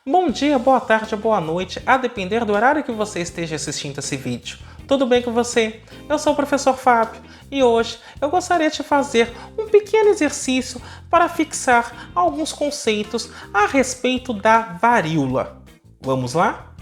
Bom dia, boa tarde, boa noite, a depender do horário que você esteja assistindo esse vídeo. Tudo bem com você? Eu sou o professor Fábio e hoje eu gostaria de fazer um pequeno exercício para fixar alguns conceitos a respeito da varíola. Vamos lá?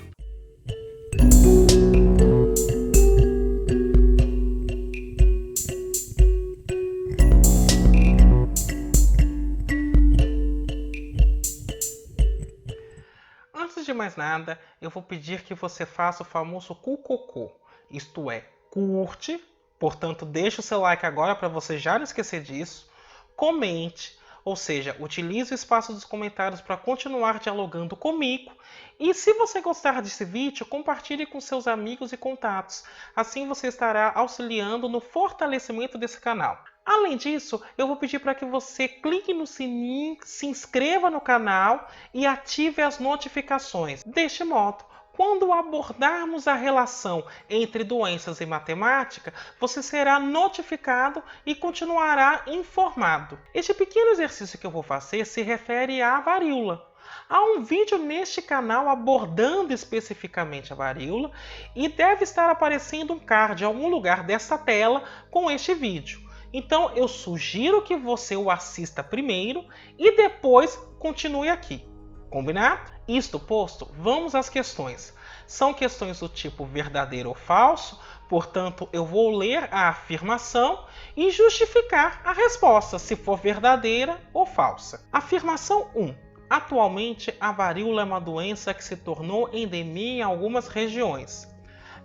Antes de mais nada, eu vou pedir que você faça o famoso cucocô, isto é, curte, portanto deixe o seu like agora para você já não esquecer disso, comente, ou seja, utilize o espaço dos comentários para continuar dialogando comigo, e se você gostar desse vídeo, compartilhe com seus amigos e contatos, assim você estará auxiliando no fortalecimento desse canal. Além disso, eu vou pedir para que você clique no sininho, se inscreva no canal e ative as notificações. Deste modo, quando abordarmos a relação entre doenças e matemática, você será notificado e continuará informado. Este pequeno exercício que eu vou fazer se refere à varíola. Há um vídeo neste canal abordando especificamente a varíola e deve estar aparecendo um card em algum lugar dessa tela com este vídeo. Então eu sugiro que você o assista primeiro e depois continue aqui. Combinado? Isto posto, vamos às questões. São questões do tipo verdadeiro ou falso, portanto eu vou ler a afirmação e justificar a resposta, se for verdadeira ou falsa. Afirmação 1. Atualmente a varíola é uma doença que se tornou endemia em algumas regiões.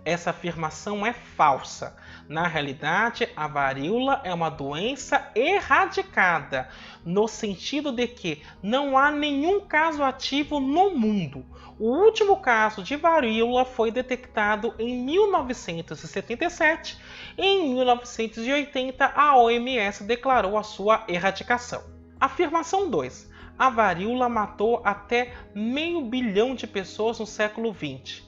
Essa afirmação é falsa. Na realidade, a varíola é uma doença erradicada, no sentido de que não há nenhum caso ativo no mundo. O último caso de varíola foi detectado em 1977 e em 1980 a OMS declarou a sua erradicação. Afirmação 2. A varíola matou até 500 milhões de pessoas no século XX.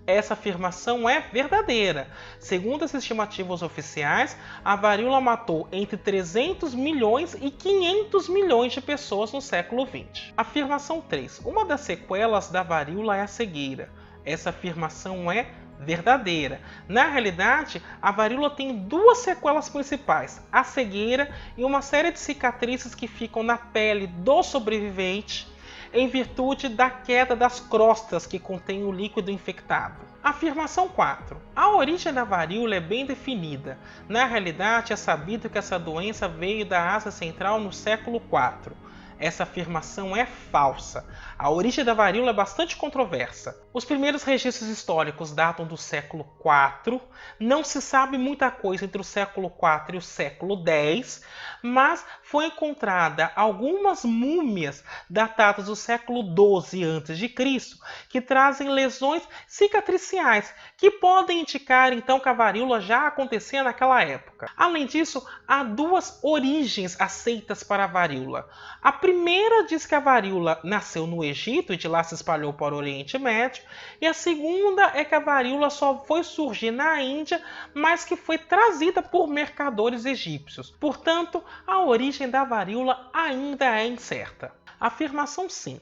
Essa afirmação é verdadeira. Segundo as estimativas oficiais, a varíola matou entre 300 milhões e 500 milhões de pessoas no século XX. Afirmação 3. Uma das sequelas da varíola é a cegueira. Essa afirmação é verdadeira. Na realidade, a varíola tem duas sequelas principais, a cegueira e uma série de cicatrizes que ficam na pele do sobrevivente em virtude da queda das crostas que contém o líquido infectado. Afirmação 4. A origem da varíola é bem definida. Na realidade, é sabido que essa doença veio da Ásia Central no século IV. Essa afirmação é falsa. A origem da varíola é bastante controversa. Os primeiros registros históricos datam do século IV. Não se sabe muita coisa entre o século IV e o século X, mas foi encontrada algumas múmias datadas do século XII a.C. que trazem lesões cicatriciais, que podem indicar então que a varíola já acontecia naquela época. Além disso, há duas origens aceitas para a varíola. A primeira diz que a varíola nasceu no Egito e de lá se espalhou para o Oriente Médio, e a segunda é que a varíola só foi surgir na Índia, mas que foi trazida por mercadores egípcios. Portanto, a origem da varíola ainda é incerta. Afirmação 5.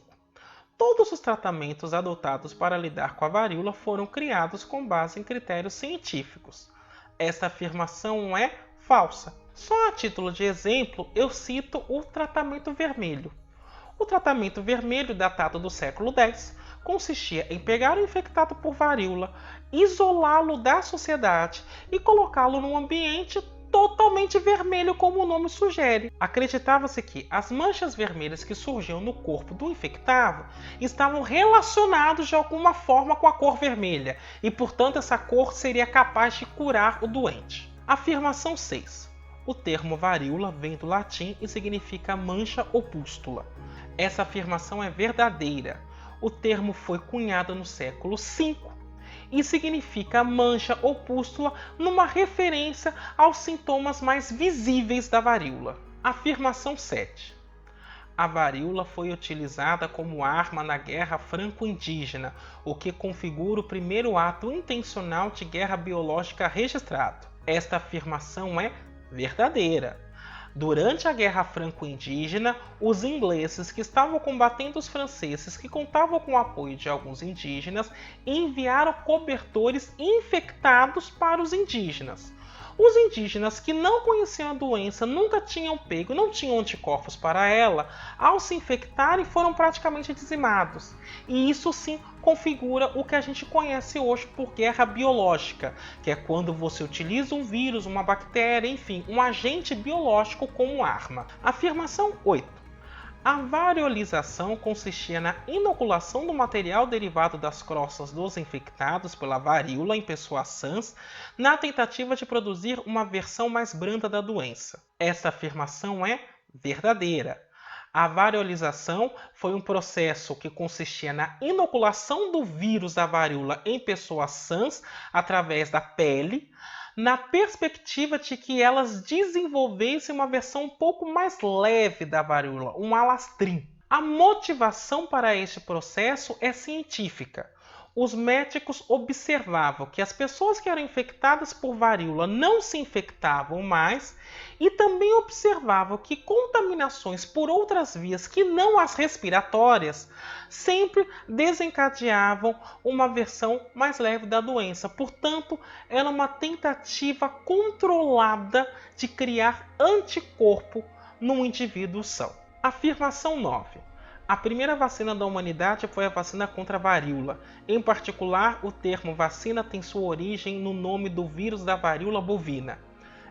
Todos os tratamentos adotados para lidar com a varíola foram criados com base em critérios científicos. Esta afirmação é falsa. Só a título de exemplo, eu cito o tratamento vermelho. O tratamento vermelho, datado do século X, consistia em pegar o infectado por varíola, isolá-lo da sociedade e colocá-lo num ambiente totalmente vermelho, como o nome sugere. Acreditava-se que as manchas vermelhas que surgiam no corpo do infectado estavam relacionados de alguma forma com a cor vermelha e, portanto, essa cor seria capaz de curar o doente. Afirmação 6. O termo varíola vem do latim e significa mancha ou pústula. Essa afirmação é verdadeira. O termo foi cunhado no século V e significa mancha ou pústula numa referência aos sintomas mais visíveis da varíola. Afirmação 7. A varíola foi utilizada como arma na Guerra Franco-Indígena, o que configura o primeiro ato intencional de guerra biológica registrado. Esta afirmação é verdadeira. Durante a Guerra Franco-Indígena, os ingleses que estavam combatendo os franceses, que contavam com o apoio de alguns indígenas, enviaram cobertores infectados para os indígenas. Os indígenas que não conheciam a doença, nunca tinham pego, não tinham anticorpos para ela, ao se infectarem foram praticamente dizimados. E isso sim configura o que a gente conhece hoje por guerra biológica, que é quando você utiliza um vírus, uma bactéria, enfim, um agente biológico como arma. Afirmação 8. A variolização consistia na inoculação do material derivado das crossas dos infectados pela varíola em pessoas sãs, na tentativa de produzir uma versão mais branda da doença. Essa afirmação é verdadeira. A variolização foi um processo que consistia na inoculação do vírus da varíola em pessoas sãs através da pele, na perspectiva de que elas desenvolvessem uma versão um pouco mais leve da varíola, um alastrim. A motivação para este processo é científica. Os médicos observavam que as pessoas que eram infectadas por varíola não se infectavam mais e também observavam que contaminações por outras vias que não as respiratórias sempre desencadeavam uma versão mais leve da doença. Portanto, era uma tentativa controlada de criar anticorpo no indivíduo são. Afirmação 9. A primeira vacina da humanidade foi a vacina contra a varíola. Em particular, o termo vacina tem sua origem no nome do vírus da varíola bovina.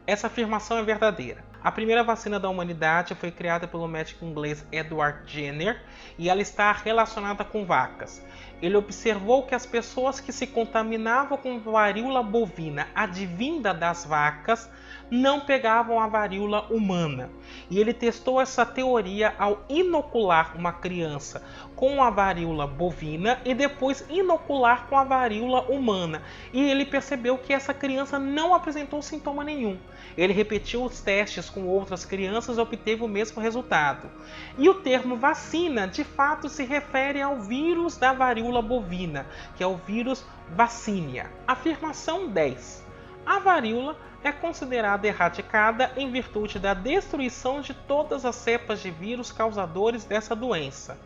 Essa afirmação é verdadeira. A primeira vacina da humanidade foi criada pelo médico inglês Edward Jenner e ela está relacionada com vacas. Ele observou que as pessoas que se contaminavam com varíola bovina advinda das vacas não pegavam a varíola humana. E ele testou essa teoria ao inocular uma criança com a varíola bovina e depois inocular com a varíola humana. E ele percebeu que essa criança não apresentou sintoma nenhum. Ele repetiu os testes com outras crianças e obteve o mesmo resultado. E o termo vacina, de fato, se refere ao vírus da varíola bovina, que é o vírus Vaccinia. Afirmação 10. A varíola é considerada erradicada em virtude da destruição de todas as cepas de vírus causadores dessa doença.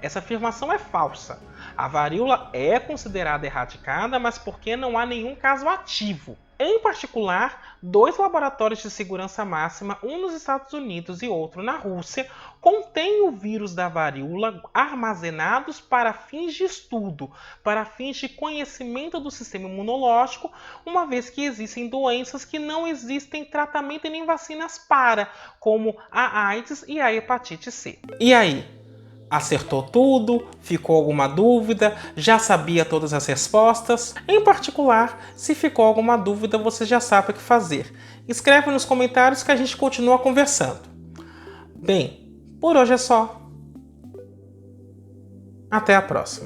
Essa afirmação é falsa. A varíola é considerada erradicada, mas porque não há nenhum caso ativo. Em particular, 2 laboratórios de segurança máxima, um nos Estados Unidos e outro na Rússia, contêm o vírus da varíola armazenados para fins de estudo, para fins de conhecimento do sistema imunológico, uma vez que existem doenças que não existem tratamento e nem vacinas para, como a AIDS e a hepatite C. E aí? Acertou tudo? Ficou alguma dúvida? Já sabia todas as respostas? Em particular, se ficou alguma dúvida, você já sabe o que fazer. Escreve nos comentários que a gente continua conversando. Bem, por hoje é só. Até a próxima.